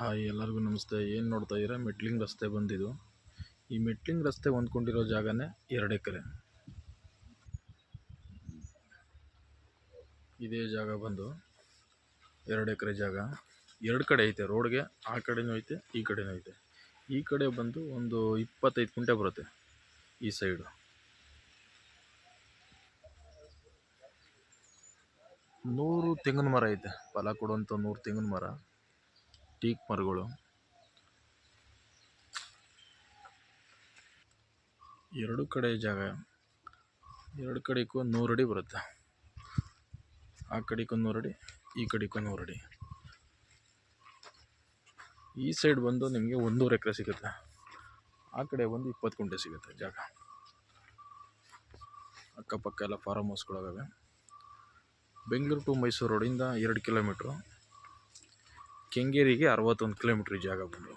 Hi ಎಲ್ಲರಿಗೂ ನಮಸ್ತೆ. ಏನು ನೋಡ್ತಾ ಇದ್ದೀರಾ, ಮೆಟ್ಲಿಂಗ್ ರಸ್ತೆ ಬಂದಿದ್ದು. ಈ ಮೆಟ್ಲಿಂಗ್ ರಸ್ತೆ ಹೊಂದ್ಕೊಂಡಿರೋ ಜಾಗನೇ 2 ಎಕರೆ. ಇದೇ ಜಾಗ ಬಂದು 2 ಎಕರೆ ಜಾಗ. 2 ಕಡೆ ಐತೆ, ರೋಡ್ಗೆ ಆ ಕಡೆನೂ ಐತೆ, ಈ ಕಡೆನೂ ಐತೆ. ಈ ಕಡೆ ಬಂದು ಒಂದು 25 ಕುಂಟೆ ಬರುತ್ತೆ ಈ ಸೈಡು. 100 ತೆಂಗಿನ ಮರ ಐತೆ, ಫಲ ಕೊಡುವಂಥ 100 ತೆಂಗಿನ ಮರ, ಟೀಕ್ ಮರಗಳು. 2 ಕಡೆ ಜಾಗ, 2 ಕಡೆಗೂ 100 ಅಡಿ ಬರುತ್ತೆ. ಆ ಕಡೆಗೂ 100 ಅಡಿ, ಈ ಕಡೆಗೂ 100 ಅಡಿ. ಈ ಸೈಡ್ ಬಂದು ನಿಮಗೆ 1.5 ಎಕರೆ ಸಿಗುತ್ತೆ, ಆ ಕಡೆ ಬಂದು 20 ಕುಂಟೆ ಸಿಗುತ್ತೆ ಜಾಗ. ಅಕ್ಕಪಕ್ಕ ಎಲ್ಲ ಫಾರಮ್ ಹೌಸ್ಗಳಾಗವೆ. ಬೆಂಗಳೂರು ಟು ಮೈಸೂರು ರೋಡಿಂದ 2 ಕಿಲೋಮೀಟ್ರು, ಕೆಂಗೇರಿಗೆ 61 ಕಿಲೋಮೀಟ್ರ್ ಈ ಜಾಗ ಬಂದು.